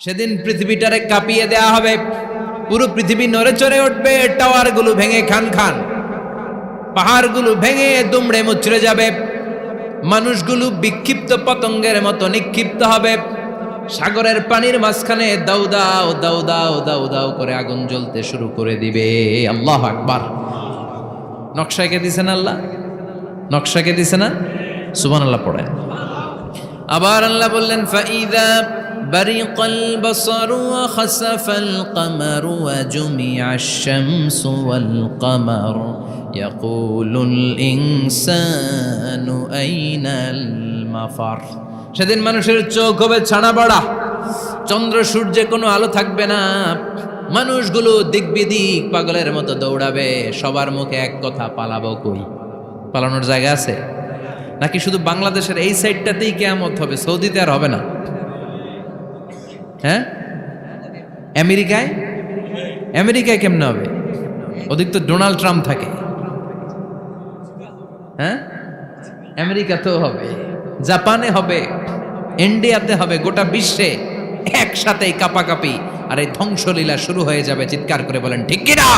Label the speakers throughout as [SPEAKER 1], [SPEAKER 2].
[SPEAKER 1] সেদিন পৃথিবীটারে কাঁপিয়ে দেয়া হবে, পুরো পৃথিবী নড়ে চড়ে উঠবে, টাওয়ারগুলো ভেঙে খান খান, পাহাড়গুলো ভেঙে দুমড়ে মুচড়ে যাবে, মানুষগুলো বিক্ষিপ্ত পতঙ্গের মতো নিক্ষিপ্ত হবে, সাগরের পানির মাঝখানে দাউ দাউ দাউ দাউ দাউ দাউ করে আগুন জ্বলতে শুরু করে দিবে। আল্লাহু আকবার। নকশা কে দিছেন আল্লাহ? নকশা কে দিছে না? সুবহানাল্লাহ পড়েন। আবার আল্লাহ বললেন ফাইদা বারিকাল বাসারু ওয়া খাসাফাল কামারু ওয়া জুমিআশ শামসু ওয়াল কামার ইয়াকুলুল ইনসানু আইনাল মাফার। সেদিন মানুষের চোখ হবে ছানা বড়া, চন্দ্র সূর্যে কোনো আলো থাকবে না, মানুষগুলো দিক বিদিক পাগলের মতো দৌড়াবে, সবার মুখে এক কথা, পালাবো কই? পালানোর জায়গা আছে নাকি শুধু বাংলাদেশের এই সাইডটাতেই কিয়ামত হবে? সৌদিতে আর হবে না? হ্যাঁ, আমেরিকায় আমেরিকায় কেমনে হবে? ওদিক তো ডোনাল্ড ট্রাম্প থাকে। হ্যাঁ, আমেরিকাতেও হবে, জাপানে হবে, ইন্ডিয়াতে হবে, গোটা বিশ্বে একসাথেই কাপাকাপি আর এই ধ্বংসলীলা শুরু হয়ে যাবে। চিৎকার করে বলেন ঠিক কিনা?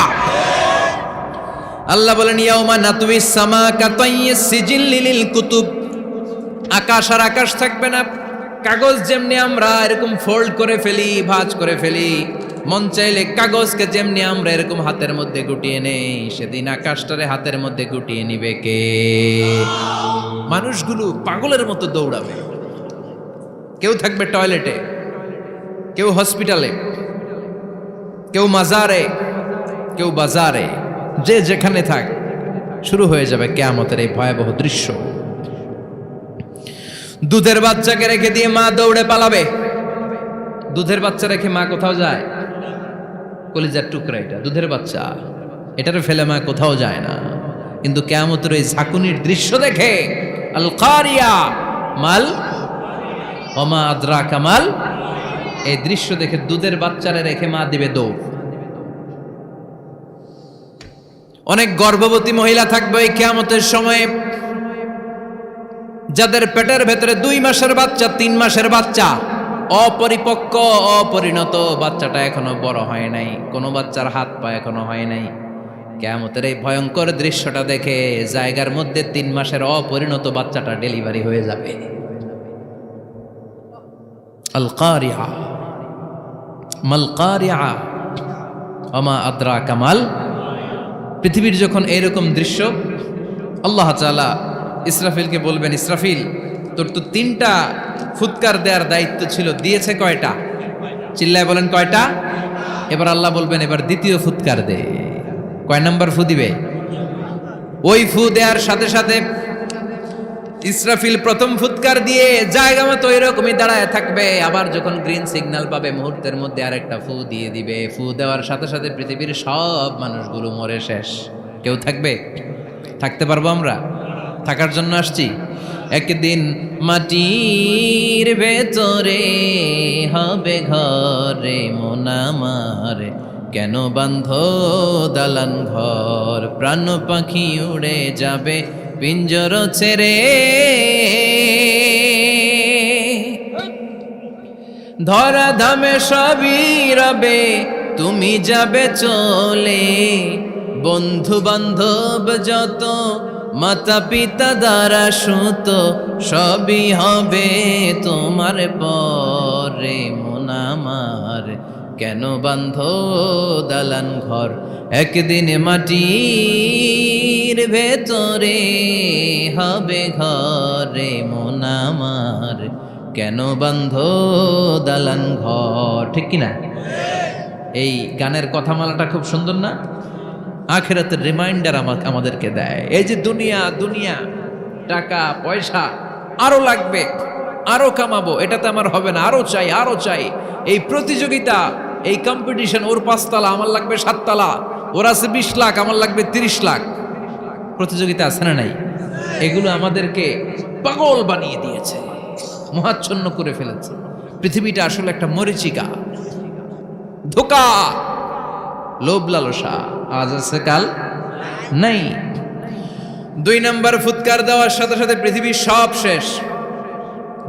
[SPEAKER 1] আল্লাহ বলেন ইয়াউমা নাতুইস সামা কাতাইয়িস সিজিল লিল কুতুব। আকাশ আর আকাশ থাকবে না, কাগজ যেমনি আমরা এরকম ফোল্ড করে ফেলি, ভাঁজ করে ফেলি, মন চাইলে কাগজকে যেমনি আমরা এরকম হাতের মধ্যে গুটিয়ে নেই, সেদিন আকাশটারে হাতের মধ্যে গুটিয়ে নিবে কে? মানুষগুলো পাগলের মতো দৌড়াবে, কেউ থাকবে টয়লেটে, কেউ হসপিটালে, কেউ মাজারে, কেউ বাজারে, যে যেখানে থাক, শুরু হয়ে যাবে কিয়ামতের এই ভয়াবহ দৃশ্য। দুধের বাচ্চাকে রেখে দিয়ে মা দৌড়ে পালাবে। দুধের বাচ্চা রেখে মা কোথাও যায়? কলিজার টুকরা এটা, দুধের বাচ্চা, এটারে ফেলে মা কোথাও যায় না। কিন্তু কিয়ামতের এই ঝাঁকুনির দৃশ্য দেখে আল কারিয়া মাল ওমা আদরাকা মাল, এই দৃশ্য দেখে দুধের বাচ্চারে রেখে মা দিবে দৌড়। অনেক গর্ভবতী মহিলা থাকবে এই কিয়ামতের সময়ে, যাদের পেটের ভেতরে 2 মাসের বাচ্চা, 3 মাসের বাচ্চা, অপরিপক্ক অপরিণত, বাচ্চাটা এখনো বড় হয় নাই, কোনো বাচ্চার হাত পা এখনো হয় নাই। কিয়ামতের এই ভয়ঙ্কর দৃশ্যটা দেখে জায়গার মধ্যে 3 মাসের অপরিণত বাচ্চাটা ডেলিভারি হয়ে যাবে। আল কারিয়া মাল কারিয়া ওমা আদরাকা মাল। পৃথিবীর যখন এইরকম দৃশ্য, আল্লাহ তাআলা ইসরাফিলকে বলবেন, ইসরাফিল তোর তো 3টা ফুৎকার দেওয়ার দায়িত্ব ছিল, দিয়েছে কয়টা? চিল্লায় বলেন কয়টা? এবার আল্লাহ বলবেন এবার দ্বিতীয় ফুৎকার দে। কয় নাম্বার ফু দিবে? ওই ফু দেওয়ার সাথে সাথে ইসরাফিল প্রথম ফুৎকার দিয়ে জায়গা মতো এরকমই দাঁড়ায় থাকবে, আবার যখন গ্রিন সিগন্যাল পাবে মুহূর্তের মধ্যে আরেকটা ফু দিয়ে দিবে। ফু দেওয়ার সাথে সাথে পৃথিবীর সব মানুষগুলো মরে শেষ। কেউ থাকবে? থাকতে পারবো আমরা? থাকার জন্য আসছি। একদিন মাটির ভেতরে হবে ঘরে মন আমার, কেন বান্ধ দালান ঘর, প্রাণ পাখি উড়ে যাবে পিঞ্জর ছেড়ে, ধরা ধামে সবই রবে তুমি যাবে চলে, বন্ধু বান্ধব যত মাতা পিতা দ্বারা সুত সবই হবে তোমার পরে মন আমার, কেন বান্ধ দালান ঘর, একদিন মাটির ভেতরে হবে ঘরে মন আমার, কেন বান্ধ দালান ঘর। ঠিক কিনা? এই গানের কথামালাটা খুব সুন্দর না? আখিরাতের রিমাইন্ডার আমাদেরকে দেয়। এই যে দুনিয়া দুনিয়া, টাকা পয়সা আরো লাগবে, আরো কামাবো, এটাতে আমার হবে না, আরো চাই আরো চাই। এই প্রতিযোগিতা, এই কম্পিটিশন, ওর 5 তলা আমার লাগবে 7 তলা, ওর আছে 20 লাখ আমার লাগবে 30 লাখ, প্রতিযোগিতা আছে না নাই? এগুলো আমাদেরকে পাগল বানিয়ে দিয়েছে, মোহাচ্ছন্ন করে ফেলেছে। পৃথিবীটা আসলে একটা মরীচিকা, ধোঁকা, লোভ লালসা, আজ আছে কাল নাই। 2 নাম্বার ফুৎকার দেওয়ার সাথে সাথে পৃথিবীর সব শেষ।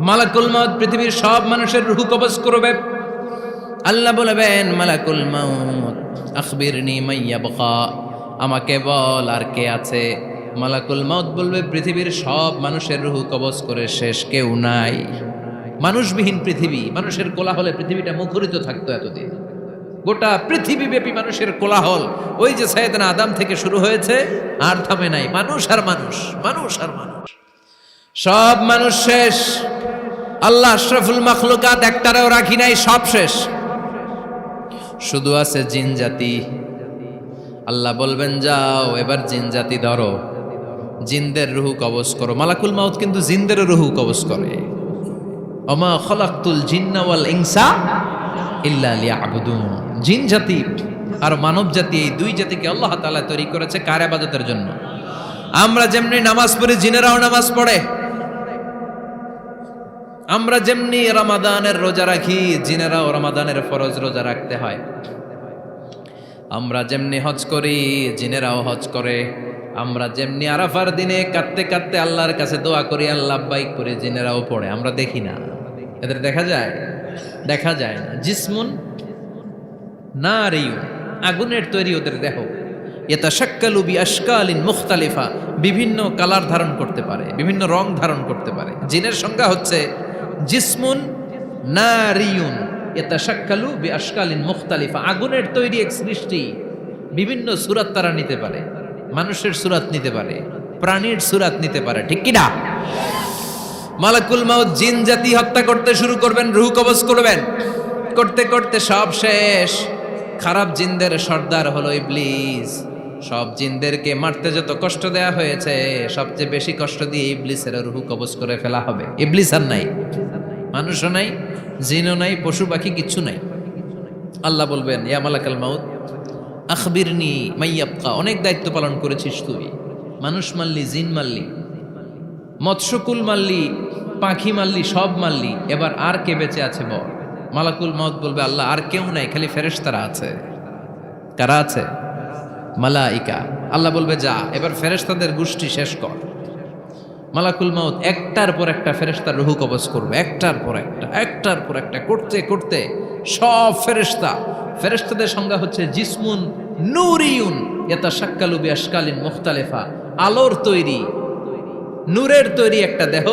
[SPEAKER 1] মালাকুল মউত পৃথিবীর সব মানুষের রূহ কবজ করবে। আল্লাহ বলবেন মালাকুল মাউত আখবিরনি মাইয়াবকা, আমাকে বল আর কে আছে। মালাকুল মাউত বলবে পৃথিবীর সব মানুষের রুহু কবজ করে শেষ, কেউ নাই। মানুষবিহীন পৃথিবী, মানুষের কোলাহলে পৃথিবীটা মুখরিত থাকতো এতদিন। গোটা পৃথিবীব্যাপী মানুষের কোলাহল, ওই যে সাইয়েদনা আদম থেকে শুরু হয়েছে আর থামে নাই। মানুষ আর মানুষ, মানুষ আর মানুষ, সব মানুষ শেষ। আল্লাহ আশরাফুল মাখলুকাত একটারেও রাখি নাই, সব শেষ। শুধু আছে জিন জাতি। আল্লাহ বলবেন যাও এবার জিন জাতি ধরো, জিনদের রুহু কবজ করো। মালাকুল মাউত কিন্তু জিনদের রুহু কবজ করে। ওমা খলাকতুল জিন্না ওয়াল ইনসা ইল্লা লিয়াবুদুন। জিন জাতি আর মানব জাতি, এই দুই জাতিকে আল্লাহ তাআলা তৈরি করেছে কার ইবাদতের জন্য। আমরা যেমনি নামাজ পড়ি, জিনেরাও নামাজ পড়ে। আমরা যেমনি রমাদানের রোজা রাখি, জিনেরাও রমাদানের ফরজ রোজা রাখতে হয়। আমরা যেমনি হজ করি, জিনেরাও হজ করে। আমরা যেমনি আরাফার দিনে কাঁদতে কাঁদতে আল্লাহর কাছে দোয়া করি, আল্লাহ বাইক করে, জিনেরাও পড়ে। আমরা দেখি না, এদের দেখা যায়? দেখা যায় না। জিসমুন নারিয়ুন, আগুনের তৈরি ওদের দেহ। ইয়াতাশাক্কালু বিআশকালিন মুখতালিফা, বিভিন্ন কালার ধারণ করতে পারে, বিভিন্ন রং ধারণ করতে পারে। জিনের সংজ্ঞা হচ্ছে জিসমুন নারিয়ুন ইয়াতাশাক্কালু বিআশকালিন মুখতালিফা, আগুনের তৈরি এক সৃষ্টি। বিভিন্ন সূরত তারা নিতে পারে, মানুষের সূরত নিতে পারে, প্রাণীর সূরত নিতে পারে, ঠিক কি না? মালাকুল মাউত জিন জাতি হত্যা করতে শুরু করবেন, রূহ কবজ করবেন। করতে করতে সব শেষ। খারাপ জিনদের সর্দার হলো ইবলিস। সব জিনদেরকে মারতে যত কষ্ট দেয়া হয়েছে, সবচেয়ে বেশি কষ্ট দিয়ে ইবলিসের রূহ কবজ করে ফেলা হবে। ইবলিস আর নাই, মানুষও নাই, জিনও নাই, পশু পাখি কিচ্ছু নাই। আল্লাহ বলবেন ইয়া মালাকাল মাউত আখবিরনি মাইয়াবকা, অনেক দায়িত্ব পালন করেছিস তুই। মানুষ মারলি, জিন মারলি, মৎস্যকুল মারলি, পাখি মারলি, সব মারলি, এবার আর কে বেঁচে আছে বল। মালাকুল মাউত বলবে আল্লাহ আর কেউ নাই, খালি ফেরেশতারা আছে। কারা আছে? মালাইকা। আল্লাহ বলবে যা এবার ফেরেশতাদের গোষ্ঠী শেষ কর। মালাকুল মাউত একটার পর একটা ফেরেশতার রূহ কবজ করবে, একটার পর একটা, একটার পর একটা, করতে করতে সব ফেরেশতা। ফেরেশতাদের সংজ্ঞা হচ্ছে জিসমুন নূরিয়ুন ইয়াতাশাক্কালু বিআশকালিন মুখতালিফা, আলোর তৈরি, নূরের তৈরি একটা দেহ,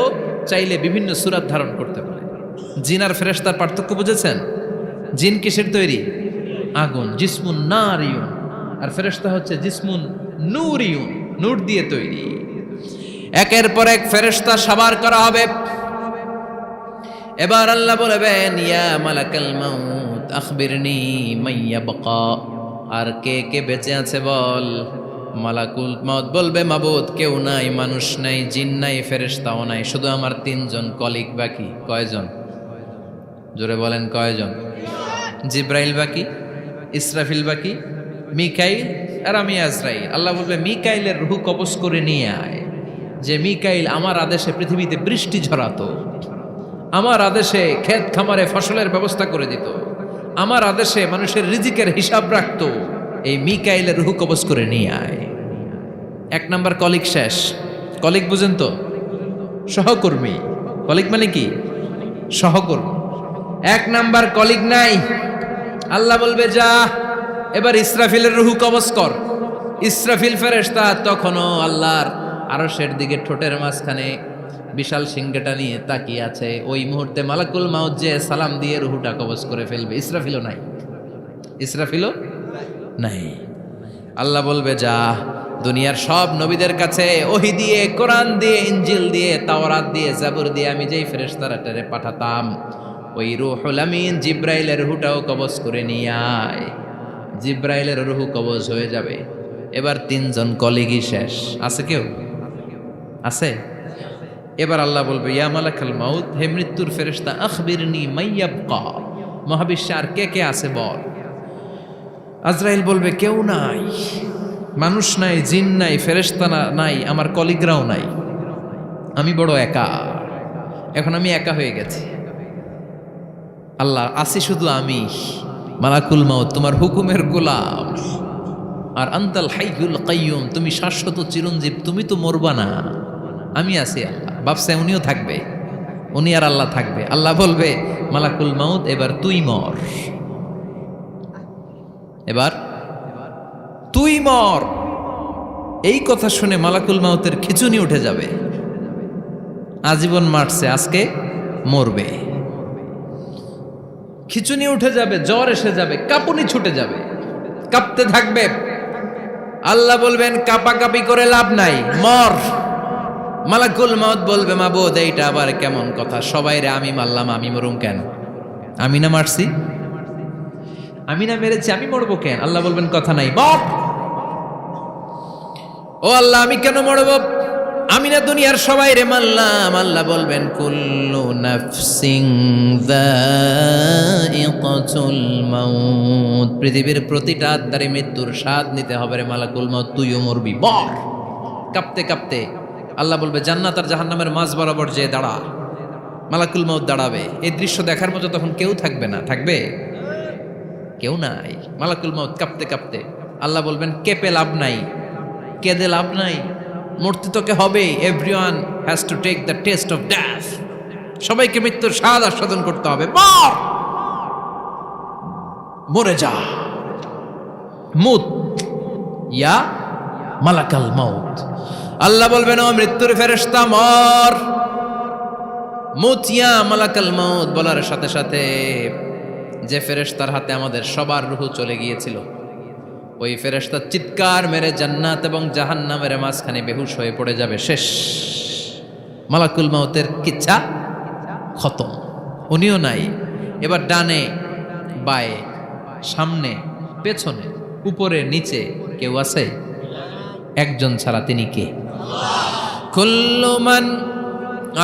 [SPEAKER 1] চাইলে বিভিন্ন সূরত ধারণ করতে পারে। জিন আর ফেরেশতার পার্থক্য বুঝেছেন? জিন কিসের তৈরি? আগুন, জিসমুন নারিয়ুন। আর ফেরেশতা হচ্ছে জিসমুন নূরিয়ুন, নূর দিয়ে তৈরি। একের পর এক ফেরেশতা সাবার করা হবে। এবার আল্লাহ বলবেন ইয়া মালাকাল মাউত আখবিরনি মাইয়াবকা, আর কে কে বেঁচে আছে বল। মালাকুল মাউত বলবে মাবুদ কেউ নাই, মানুষ নাই, জিন নাই, ফেরেশতাও নাই, শুধু আমার তিনজন কলিগ বাকি। কয়জন? জোরে বলেন কয়জন? জিব্রাইল বাকি, ইসরাফিল বাকি, মিকাইল আর আমি আজরাইল। আল্লাহ বলবে মিকাইলের রূহ কবজ করে নিয়ে আয়। যে মিকাইল আমার আদেশে পৃথিবীতে বৃষ্টি ঝরাতো, আমার আদেশে ক্ষেত খামারে ফসলের ব্যবস্থা করে দিত, আমার আদেশে মানুষের রিজিকের হিসাব রাখতো, এই মিকাইলের রূহ কবজ করে নিয়ে আয়। এক নাম্বার কলিগ শেষ। কলিগ বুঝেন তো? সহকর্মী। কলিগ মানে কি? সহকর্মী। এক নাম্বার কলিগ নাই। আল্লাহ বলবে যা এবার ইসরাফিলের রূহ কবজ কর। ইসরাফিল ফেরেশতা তখনও আল্লাহর আরশের দিকে ঠোঁটের মাঝখানে বিশাল সিংহটা নিয়ে তাকিয়ে আছে। ওই মুহূর্তে মালাকুল মাউত যে সালাম দিয়ে রূহটা কবজ করে ফেলবে। ইসরাফিলও নাই, ইসরাফিলও নাই। আল্লাহ বলবে যা দুনিয়ার সব নবীদের কাছে ওহী দিয়ে, কোরআন দিয়ে, ইনজিল দিয়ে, তাওরাত দিয়ে, জাবুর দিয়ে আমি যেই ফেরেশতারা পাঠাতাম, ওই রূহুল আমিন জিব্রাইলের রূহটাও কবজ করে নিয়ে আয়। জিব্রাইলের রূহ কবজ হয়ে যাবে। এবার তিনজন কলিগই শেষ। আছে কেউ? আছে? এবার আল্লাহ বলবে ইয়া মালাকাল মাউত, হে মৃত্যুর ফেরেশতা আখবিরনি মাইয়াবকা, মহাবিশ্বে আর কে কে আছে বল। আজরাইল বলবে কেউ নাই, মানুষ নাই, জিন নাই, ফেরেশতা নাই, আমার কলিগরাও নাই, আমি বড় একা। এখন আমি একা হয়ে গেছি। আল্লাহ আসি শুধু আমি। মালাকুল মাউত তোমার হুকুমের গোলাম, আর আনতাল হাইয়ুল কাইয়ুম, তুমি শাশ্বত চিরঞ্জীব, তুমি তো মরবা না, আমি আছি। আল্লাহ ভাবছে উনিও থাকবে, উনি আর আল্লাহ থাকবে। আল্লাহ বলবে মালাকুল মাউত এবার তুই মর। এবার তুই মর, এই কথা শুনে মালাকুল মাউতের খিচুনি উঠে যাবে। আজীবন মারছে, আজকে মরবে। খিচুনি উঠে যাবে, জ্বর এসে যাবে, কাঁপুনি ছুটে যাবে, কাঁপতে থাকবে। আল্লাহ বলবেন কাঁপাকাঁপি করে লাভ নাই, মর। মালাকুল মাউত বলবে মাবুদ এইটা আবার কেমন কথা, সবাই রে আমি মারলাম, আমি মরুম কেন? আমি না মারছি, আমি না মেরেছি, আমি মরবো কেন? আল্লাহ বলবেন কথা নাই, মর। ও আল্লাহ আমি কেন মরব? আমি না দুনিয়ার সবাই রে মারলাম। আল্লাহ বলবেন কুল্লু নাফসিন যায়িকাতুল মাউত, পৃথিবীর প্রতিটা আত্মারে মৃত্যুর স্বাদ নিতে হবে রে মালাকুল মাউত, তুইও মরবি, মর। কাঁপতে কাঁপতে আল্লাহ বলবে জান্নাত আর জাহান্নামের মাঝ বরাবর যে দাঁড়া। মালাকুল মাউত দাঁড়াবে, এই দৃশ্য দেখার মতো তখন কেউ থাকবে না, থাকবে কেউ নাই। মালাকুল মাউত কাঁপতে কাঁপতে আল্লাহ বলবেন কেঁপে লাভ নাই, কেঁদে লাভ নাই, মরতে তোকে হবে। Everyone has to take the test of death, সবাইকে মৃত্যুর স্বাদ আস্বাদন করতে হবে, মর, মরে যা। মুত ইয়া মালাকাল মাউত। আল্লাহ বলবেন ও মৃত্যুর ফেরেশতা মর। মুত ইয়া মালাকাল মাউত বলার সাথে সাথে যে ফেরেশতার হাতে আমাদের সবার রূহ চলে গিয়েছিল, ওই ফেরেশতা চিৎকার মেরে জান্নাত এবং জাহান্নামের মাঝখানে বেহুশ হয়ে পড়ে যাবে, শেষ। মালাকুল মাউতের কিচ্ছা খতম, উনিও নাই। এবার ডানে বায়ে সামনে পেছনে উপরে নিচে কেউ আছে? একজন ছাড়া, তিনি কে? কুল্লু মান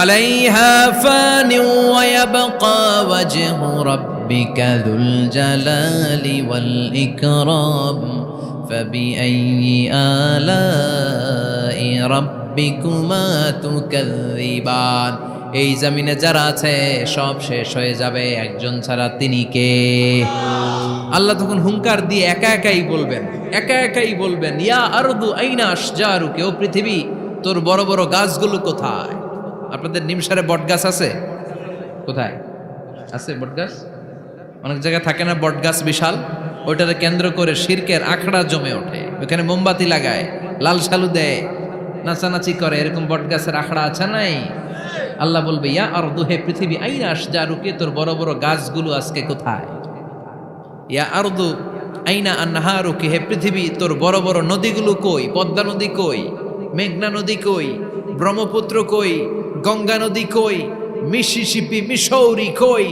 [SPEAKER 1] আলাইহা ফানি ওয়া ইয়াবকা ওয়াজহু রাব্বিকা যুল জালালি ওয়াল ইকরাম ফাবিআইয়ি আলাই রাব্বিকুমা তুকাযযিবান। এই জমিনে যারা আছে সব শেষ হয়ে যাবে, একজন ছাড়া, তিনি কে? আল্লাহ তখন হুঙ্কার দিয়ে একা একাই বলবেন, একা একাই বলবেন ইয়া আরদু আইনা আশজারুকি, ও পৃথিবী তোর বড় বড় গাছগুলো কোথায়? আপনাদের নিমসারে বট গাছ আছে? কোথায় আছে বট গাছ? অনেক জায়গায় থাকে না বট গাছ বিশাল, ওইটাকে কেন্দ্র করে শিরকের আখড়া জমে ওঠে, ওখানে মোমবাতি লাগায়, লাল শালু দেয়, নাচানাচি করে, এরকম বট গাছের আখড়া আছে নাই? আল্লাহ বলবে ইয়া আরদু, হে পৃথিবী, আইনা আশজারুকি, তোর বড় বড় গাছগুলো আজকে কোথায়? ইয়া আরদু আইনা আনহারুকি, হে পৃথিবী তোর বড় বড় নদীগুলো কই? পদ্মা নদী কই? মেঘনা নদী কই? ব্রহ্মপুত্র কই? গঙ্গা নদী কই? মিসিসিপি, মিসৌরি কই?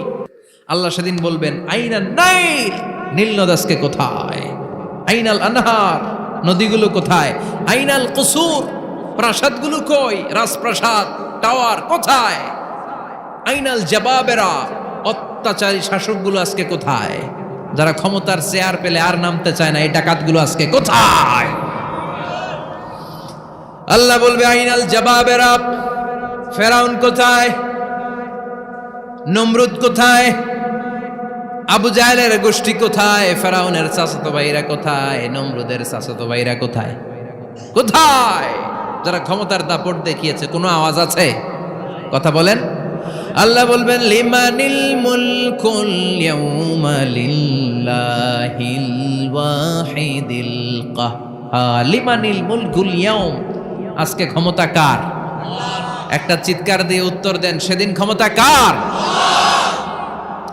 [SPEAKER 1] আল্লাহ সেদিন বলবেন আইনা নাইল, নীল নদ আজকে কোথায়? আইনাল আনহার, নদীগুলো কোথায়? আইনাল কুসুর, প্রাসাদগুলো কই? রাজপ্রাসাদ, টাওয়ার কোথায়? আইনাল জাবাবেরা, অত্যাচারী শাসকগুলো আজকে কোথায়? যারা ক্ষমতার চেয়ার পেলে আর নামতে চায় না, এই ডাকাতগুলো আজকে কোথায়? আল্লাহ বলবে আইনাল জাবাবেরা, ফেরাউন কোথায়? নমরুদ কোথায়? আবু জাহেলের গোষ্ঠী কোথায়? ফেরাউনের চাচাতো ভাইরা কোথায়? নমরুদের চাচাতো ভাইরা কোথায়? কোথায়? যারা ক্ষমতার দাপট দেখিয়েছে, কোনো আওয়াজ আছে? কথা বলেন। আল্লাহ বলবেন লিমানিল মুলকুল ইয়াউমা লিল্লাহিল ওয়াহিদিল কাহ্হার, লিমানিল মুলকুল ইয়াউম, আজকে ক্ষমতা কার? একটা চিৎকার দিয়ে উত্তর দেন, সেদিন ক্ষমতা কার?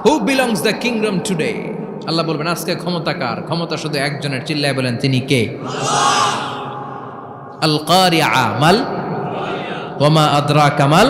[SPEAKER 1] Who belongs the kingdom today? আল্লাহ বলবেন আজকে ক্ষমতা কার? ক্ষমতা শুধু একজনের, চিল্লায় বলেন তিনি কে? আল কারিআ মাল ওয়া মা আদরাকা মাল